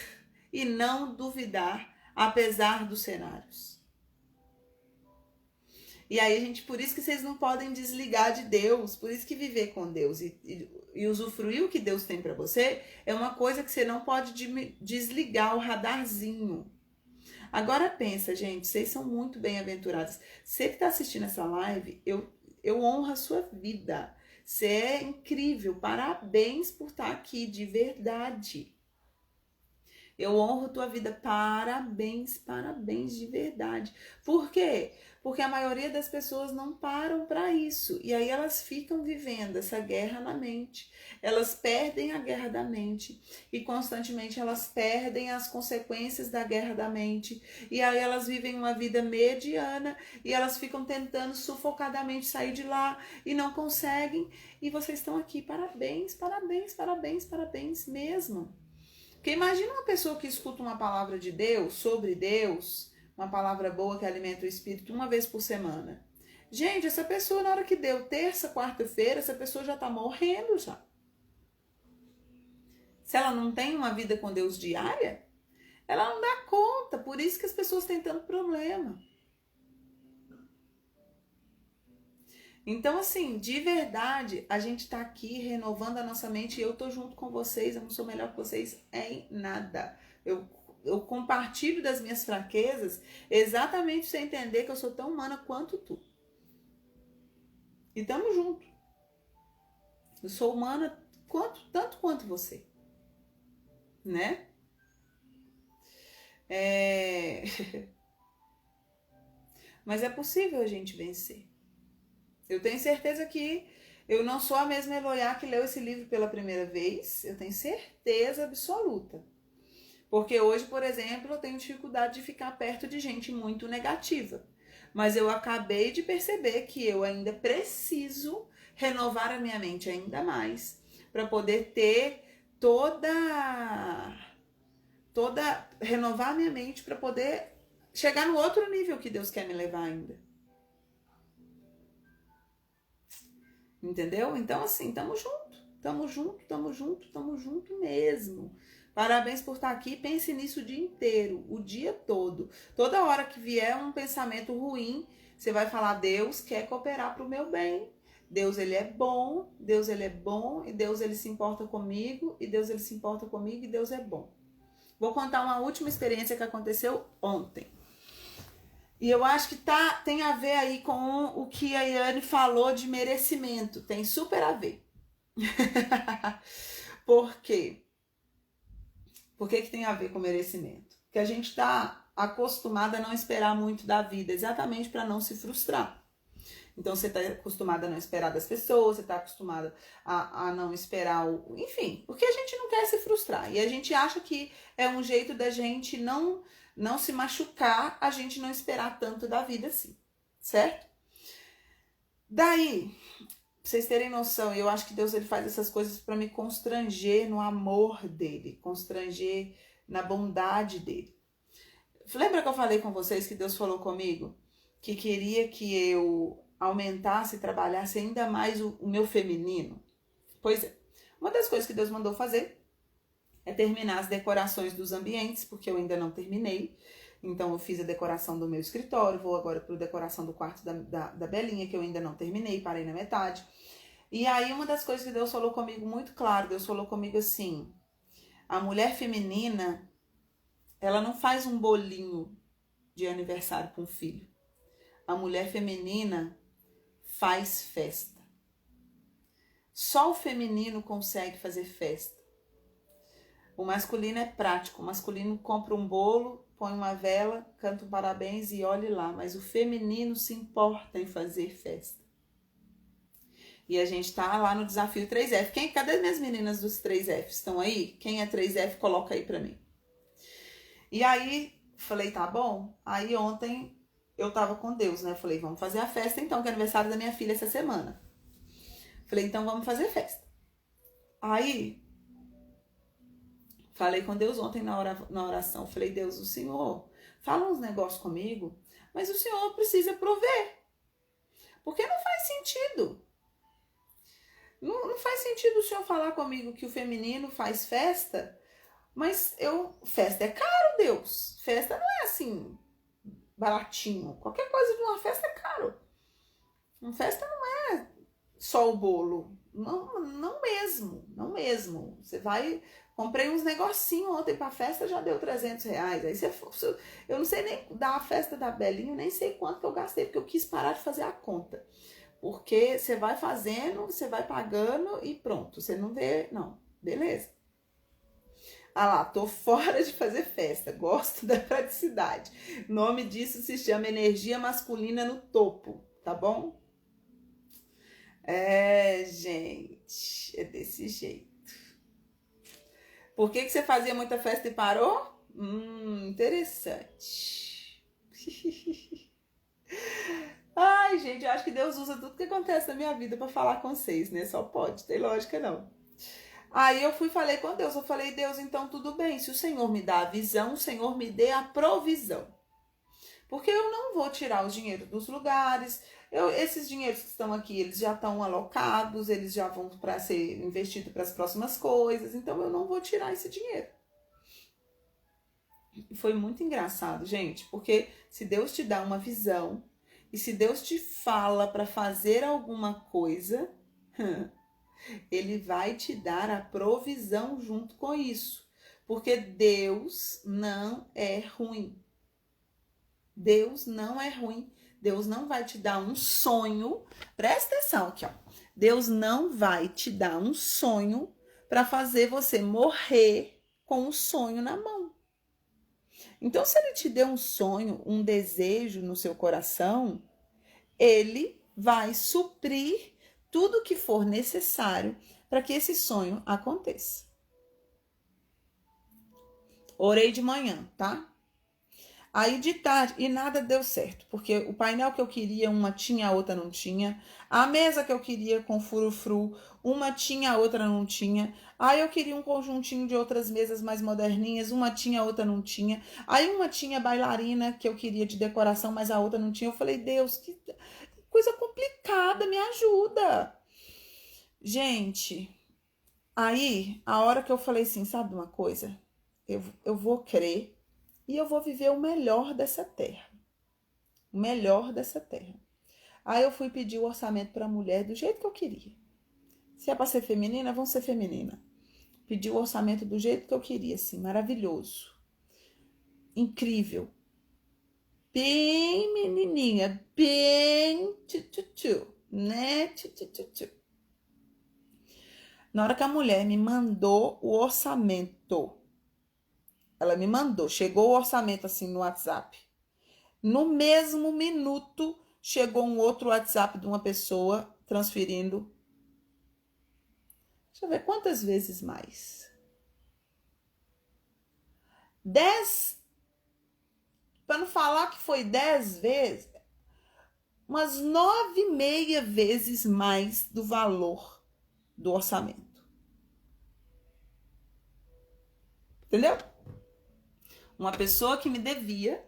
e não duvidar, apesar dos cenários. E aí, gente, por isso que vocês não podem desligar de Deus, por isso que viver com Deus e usufruir o que Deus tem para você é uma coisa que você não pode desligar o radarzinho. Agora pensa, gente, vocês são muito bem-aventurados. Você que está assistindo essa live, eu honro a sua vida. Você é incrível, parabéns por estar aqui, de verdade. Eu honro tua vida, parabéns, parabéns de verdade. Por quê? Porque a maioria das pessoas não param para isso. E aí elas ficam vivendo essa guerra na mente. Elas perdem a guerra da mente. E constantemente elas perdem as consequências da guerra da mente. E aí elas vivem uma vida mediana. E elas ficam tentando sufocadamente sair de lá. E não conseguem. E vocês estão aqui. Parabéns, parabéns, parabéns, parabéns mesmo. Porque imagina uma pessoa que escuta uma palavra de Deus, sobre Deus, uma palavra boa que alimenta o espírito uma vez por semana. Gente, essa pessoa, na hora que deu terça, quarta-feira, essa pessoa já está morrendo já. Se ela não tem uma vida com Deus diária, ela não dá conta. Por isso que as pessoas têm tanto problema. Então, assim, de verdade, a gente tá aqui renovando a nossa mente e eu tô junto com vocês, eu não sou melhor que vocês em nada. Eu compartilho das minhas fraquezas exatamente pra você entender que eu sou tão humana quanto tu. E tamo junto. Eu sou humana tanto quanto você. Né? Mas é possível a gente vencer. Eu tenho certeza que eu não sou a mesma Eloá que leu esse livro pela primeira vez. Eu tenho certeza absoluta. Porque hoje, por exemplo, eu tenho dificuldade de ficar perto de gente muito negativa. Mas eu acabei de perceber que eu ainda preciso renovar a minha mente ainda mais. Para poder ter renovar a minha mente para poder chegar no outro nível que Deus quer me levar ainda. Entendeu? Então, assim, tamo junto mesmo. Parabéns por estar aqui. Pense nisso o dia inteiro, o dia todo. Toda hora que vier um pensamento ruim, você vai falar: Deus quer cooperar pro meu bem. Deus, ele é bom, e Deus, ele se importa comigo, e Deus, ele se importa comigo, e Deus é bom. Vou contar uma última experiência que aconteceu ontem. E eu acho que tem a ver aí com o que a Yane falou de merecimento. Tem super a ver. Por quê? Por que tem a ver com merecimento? Porque a gente está acostumada a não esperar muito da vida, exatamente para não se frustrar. Então você está acostumada a não esperar das pessoas, você está acostumada a não esperar enfim, porque a gente não quer se frustrar. E a gente acha que é um jeito da gente não se machucar, a gente não esperar tanto da vida assim, certo? Daí, pra vocês terem noção, eu acho que Deus, ele faz essas coisas para me constranger no amor dele, constranger na bondade dele. Lembra que eu falei com vocês que Deus falou comigo que queria que eu aumentasse e trabalhasse ainda mais o meu feminino? Pois é, uma das coisas que Deus mandou fazer é terminar as decorações dos ambientes, porque eu ainda não terminei. Então eu fiz a decoração do meu escritório, vou agora para a decoração do quarto da Belinha, que eu ainda não terminei, parei na metade. E aí uma das coisas que Deus falou comigo muito claro, Deus falou comigo assim: a mulher feminina, ela não faz um bolinho de aniversário para um filho. A mulher feminina faz festa. Só o feminino consegue fazer festa. O masculino é prático, o masculino compra um bolo, põe uma vela, canta um parabéns e olhe lá. Mas o feminino se importa em fazer festa. E a gente tá lá no desafio 3F. Cadê as minhas meninas dos 3F? Estão aí? Quem é 3F, coloca aí pra mim. E aí, falei, tá bom. Aí ontem eu tava com Deus, né? Falei, vamos fazer a festa então, que é aniversário da minha filha essa semana. Falei, então vamos fazer festa. Aí, falei com Deus ontem na oração. Falei, Deus, o Senhor fala uns negócios comigo, mas o Senhor precisa prover. Porque não faz sentido. Não faz sentido o Senhor falar comigo que o feminino faz festa, mas festa é caro, Deus. Festa não é assim, baratinho. Qualquer coisa de uma festa é caro. Uma festa não é só o bolo. Não mesmo. Você vai... Comprei uns negocinhos ontem pra festa, já deu R$300. Aí eu não sei nem da festa da Belinha, nem sei quanto que eu gastei, porque eu quis parar de fazer a conta. Porque você vai fazendo, você vai pagando e pronto. Você não vê, não. Beleza. Ah lá, tô fora de fazer festa. Gosto da praticidade. O nome disso se chama energia masculina no topo, tá bom? Gente, é desse jeito. Por que você fazia muita festa e parou? Interessante. Ai, gente, eu acho que Deus usa tudo que acontece na minha vida pra falar com vocês, né? Só pode, tem lógica não. Aí eu fui e falei com Deus, eu falei, Deus, então tudo bem, se o Senhor me dá a visão, o Senhor me dê a provisão. Porque eu não vou tirar o dinheiro dos lugares, esses dinheiros que estão aqui, eles já estão alocados, eles já vão para ser investido para as próximas coisas, então eu não vou tirar esse dinheiro. E foi muito engraçado, gente, porque se Deus te dá uma visão, e se Deus te fala para fazer alguma coisa, Ele vai te dar a provisão junto com isso. Porque Deus não é ruim. Deus não é ruim. Deus não vai te dar um sonho. Presta atenção aqui, ó. Deus não vai te dar um sonho para fazer você morrer com o sonho na mão. Então, se Ele te deu um sonho, um desejo no seu coração, Ele vai suprir tudo que for necessário para que esse sonho aconteça. Orei de manhã, tá? Aí de tarde, e nada deu certo, porque o painel que eu queria, uma tinha, a outra não tinha. A mesa que eu queria com frufru, uma tinha, a outra não tinha. Aí eu queria um conjuntinho de outras mesas mais moderninhas, uma tinha, a outra não tinha. Aí uma tinha bailarina que eu queria de decoração, mas a outra não tinha. Eu falei, Deus, que coisa complicada, me ajuda. Gente, aí a hora que eu falei assim, sabe uma coisa? Eu vou crer e eu vou viver o melhor dessa terra. O melhor dessa terra. Aí eu fui pedir o orçamento para a mulher do jeito que eu queria. Se é para ser feminina, vão ser feminina. Pedi o orçamento do jeito que eu queria, assim, maravilhoso. Incrível. Bem menininha, bem tchutchu, né? Tchutchu. Na hora que a mulher me mandou o orçamento, ela me mandou, chegou o orçamento assim no WhatsApp. No mesmo minuto, chegou um outro WhatsApp de uma pessoa transferindo. Deixa eu ver quantas vezes mais. 10, para não falar que foi 10 vezes, umas 9,5 vezes mais do valor do orçamento. Entendeu? Uma pessoa que me devia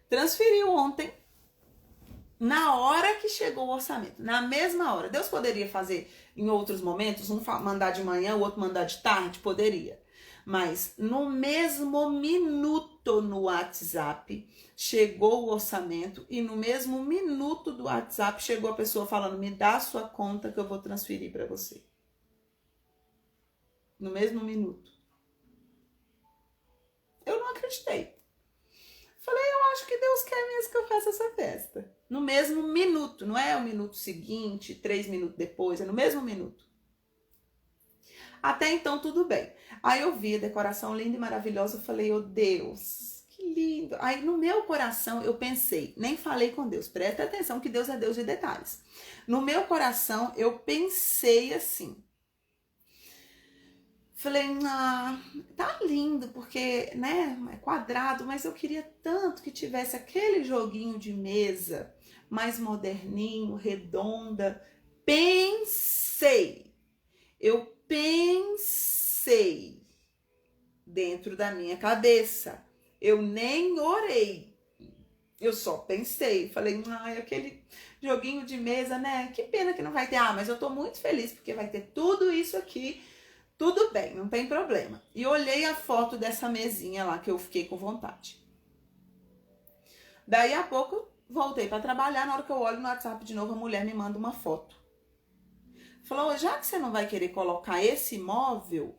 transferiu ontem, na hora que chegou o orçamento, na mesma hora. Deus poderia fazer em outros momentos, um mandar de manhã, o outro mandar de tarde, poderia. Mas no mesmo minuto no WhatsApp chegou o orçamento e no mesmo minuto do WhatsApp chegou a pessoa falando, me dá a sua conta que eu vou transferir para você. No mesmo minuto. Eu não acreditei. Falei, eu acho que Deus quer mesmo que eu faça essa festa. No mesmo minuto, não é o minuto seguinte, 3 minutos depois, é no mesmo minuto. Até então, tudo bem. Aí eu vi a decoração linda e maravilhosa, eu falei, oh Deus, que lindo. Aí no meu coração eu pensei, nem falei com Deus, presta atenção que Deus é Deus de detalhes. No meu coração eu pensei assim, falei, tá lindo, porque, né, é quadrado, mas eu queria tanto que tivesse aquele joguinho de mesa mais moderninho, redonda. Eu pensei dentro da minha cabeça. Eu nem orei. Eu só pensei, falei, aquele joguinho de mesa, né? Que pena que não vai ter. Mas eu tô muito feliz porque vai ter tudo isso aqui. Tudo bem, não tem problema. E olhei a foto dessa mesinha lá que eu fiquei com vontade. Daí a pouco voltei para trabalhar. Na hora que eu olho no WhatsApp de novo, a mulher me manda uma foto. Falou, já que você não vai querer colocar esse móvel,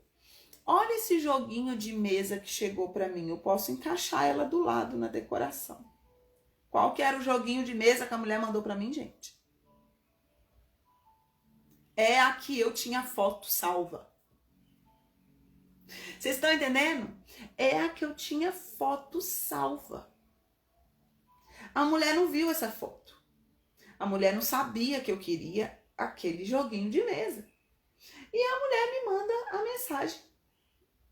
olha esse joguinho de mesa que chegou para mim. Eu posso encaixar ela do lado na decoração. Qual que era o joguinho de mesa que a mulher mandou para mim, gente? É a que eu tinha foto salva. Vocês estão entendendo? É a que eu tinha foto salva. A mulher não viu essa foto. A mulher não sabia que eu queria aquele joguinho de mesa. E a mulher me manda a mensagem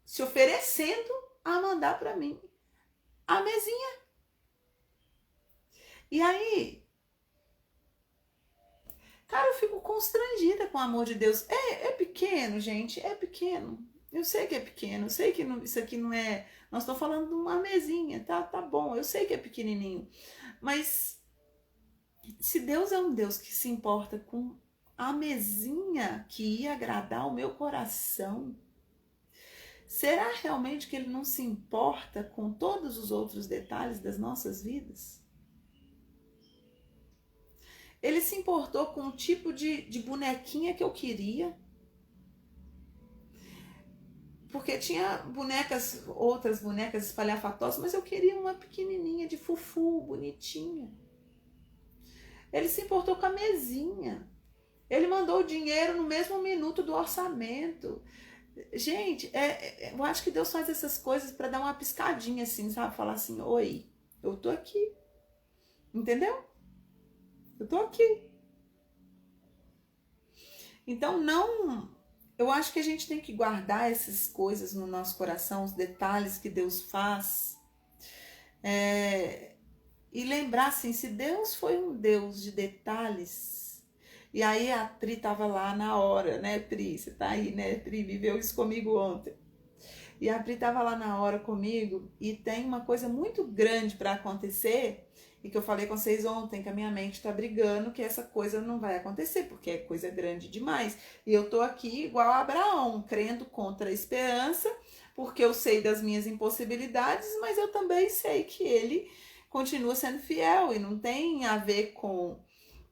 se oferecendo a mandar para mim a mesinha. E aí, Cara, eu fico constrangida com o amor de Deus. É pequeno, gente, é pequeno. Eu sei que é pequeno, eu sei que não, isso aqui não é... Nós estamos falando de uma mesinha, tá bom, eu sei que é pequenininho. Mas se Deus é um Deus que se importa com a mesinha que ia agradar o meu coração, será realmente que Ele não se importa com todos os outros detalhes das nossas vidas? Ele se importou com o tipo de bonequinha que eu queria. Porque tinha bonecas, outras bonecas espalhafatosas, mas eu queria uma pequenininha de fufu, bonitinha. Ele se importou com a mesinha. Ele mandou o dinheiro no mesmo minuto do orçamento. Gente, eu acho que Deus faz essas coisas para dar uma piscadinha assim, sabe? Falar assim, oi, eu tô aqui. Entendeu? Eu tô aqui. Então, não... Eu acho que a gente tem que guardar essas coisas no nosso coração, os detalhes que Deus faz. E lembrar assim, se Deus foi um Deus de detalhes, e aí a Pri estava lá na hora, né, Pri? Você tá aí, né, Pri? Viveu isso comigo ontem. E a Pri estava lá na hora comigo, e tem uma coisa muito grande para acontecer, e que eu falei com vocês ontem, que a minha mente está brigando que essa coisa não vai acontecer, porque é coisa grande demais. E eu tô aqui igual a Abraão, crendo contra a esperança, porque eu sei das minhas impossibilidades, mas eu também sei que ele continua sendo fiel, e não tem a ver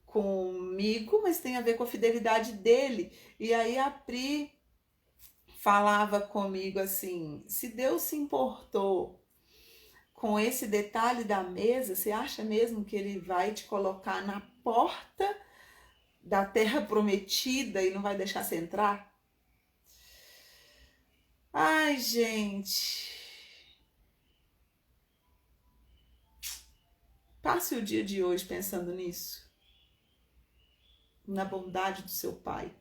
comigo, mas tem a ver com a fidelidade dele. E aí a Pri falava comigo assim, se Deus se importou com esse detalhe da mesa, você acha mesmo que ele vai te colocar na porta da terra prometida e não vai deixar você entrar? Ai, gente. Passe o dia de hoje pensando nisso. Na bondade do seu Pai.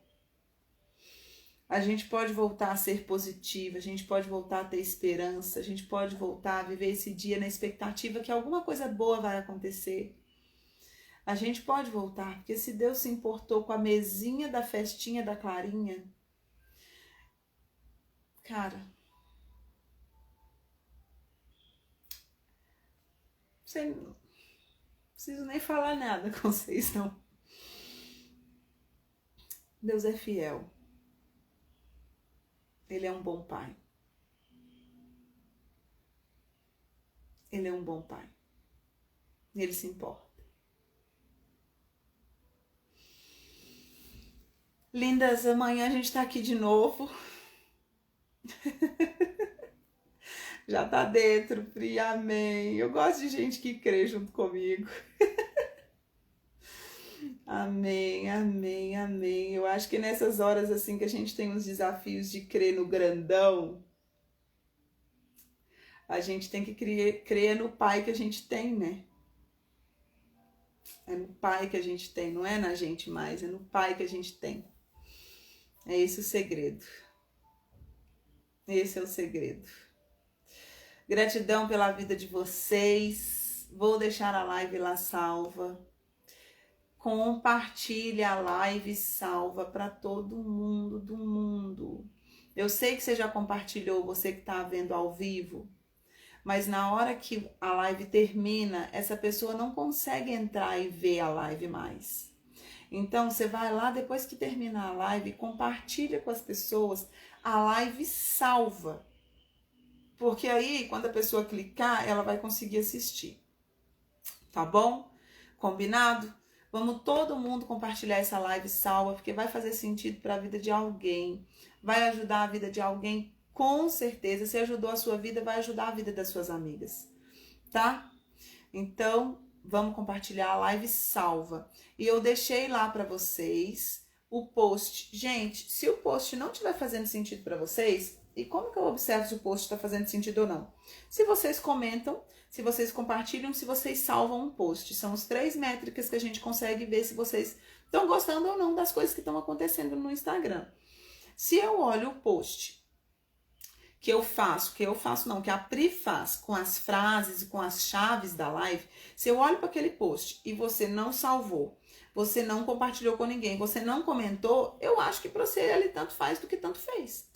A gente pode voltar a ser positiva, a gente pode voltar a ter esperança, a gente pode voltar a viver esse dia na expectativa que alguma coisa boa vai acontecer. A gente pode voltar, porque se Deus se importou com a mesinha da festinha da Clarinha, cara, não preciso nem falar nada com vocês, não. Deus é fiel. Ele é um bom pai. Ele é um bom pai. Ele se importa. Lindas, amanhã a gente tá aqui de novo. Já tá dentro, Pri, amém. Eu gosto de gente que crê junto comigo. Amém, amém, amém. Eu acho que nessas horas assim que a gente tem uns desafios de crer no grandão, a gente tem que crer no Pai que a gente tem, né? É no Pai que a gente tem, não é na gente mais, é no Pai que a gente tem. É esse o segredo. Esse é o segredo. Gratidão pela vida de vocês. Vou deixar a live lá salva. Compartilhe a live salva para todo mundo do mundo. Eu sei que você já compartilhou, você que está vendo ao vivo, mas na hora que a live termina, essa pessoa não consegue entrar e ver a live mais. Então, você vai lá depois que terminar a live, compartilha com as pessoas a live salva. Porque aí, quando a pessoa clicar, ela vai conseguir assistir. Tá bom? Combinado? Vamos todo mundo compartilhar essa live salva, porque vai fazer sentido para a vida de alguém. Vai ajudar a vida de alguém, com certeza. Se ajudou a sua vida, vai ajudar a vida das suas amigas. Tá? Então, vamos compartilhar a live salva. E eu deixei lá para vocês o post. Gente, se o post não estiver fazendo sentido para vocês, e como que eu observo se o post está fazendo sentido ou não? Se vocês comentam, se vocês compartilham, se vocês salvam um post. São as 3 métricas que a gente consegue ver se vocês estão gostando ou não das coisas que estão acontecendo no Instagram. Se eu olho o post que a Pri faz com as frases e com as chaves da live, se eu olho para aquele post e você não salvou, você não compartilhou com ninguém, você não comentou, eu acho que para você ele tanto faz do que tanto fez.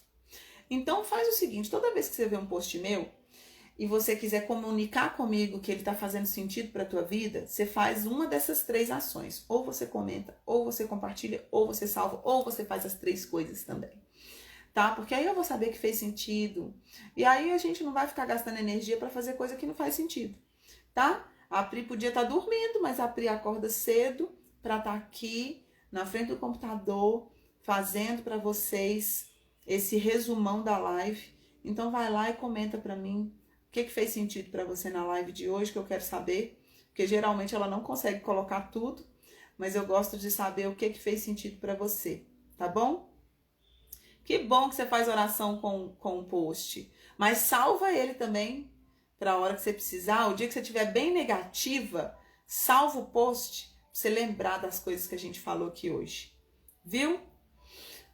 Então faz o seguinte, toda vez que você vê um post meu e você quiser comunicar comigo que ele está fazendo sentido para a tua vida, você faz uma dessas 3 ações. Ou você comenta, ou você compartilha, ou você salva, ou você faz as 3 coisas também. Tá? Porque aí eu vou saber que fez sentido. E aí a gente não vai ficar gastando energia para fazer coisa que não faz sentido. Tá? A Pri podia estar dormindo, mas a Pri acorda cedo para estar aqui na frente do computador fazendo para vocês esse resumão da live. Então vai lá e comenta para mim o que fez sentido para você na live de hoje, que eu quero saber. Porque geralmente ela não consegue colocar tudo, mas eu gosto de saber o que fez sentido para você, tá bom? Que bom que você faz oração com o post, mas salva ele também para a hora que você precisar. O dia que você estiver bem negativa, salva o post pra você lembrar das coisas que a gente falou aqui hoje. Viu?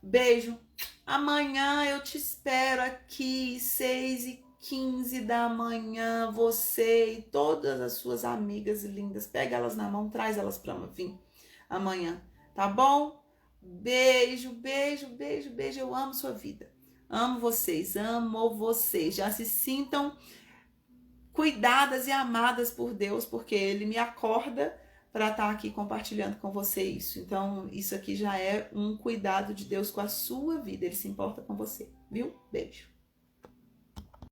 Beijo. Amanhã eu te espero aqui, 6h15 da manhã, você e todas as suas amigas lindas. Pega elas na mão, traz elas para vir amanhã, tá bom? Beijo, beijo, beijo, beijo. Eu amo sua vida. Amo vocês, amo vocês. Já se sintam cuidadas e amadas por Deus, porque Ele me acorda para estar aqui compartilhando com você isso. Então, isso aqui já é um cuidado de Deus com a sua vida. Ele se importa com você, viu? Beijo.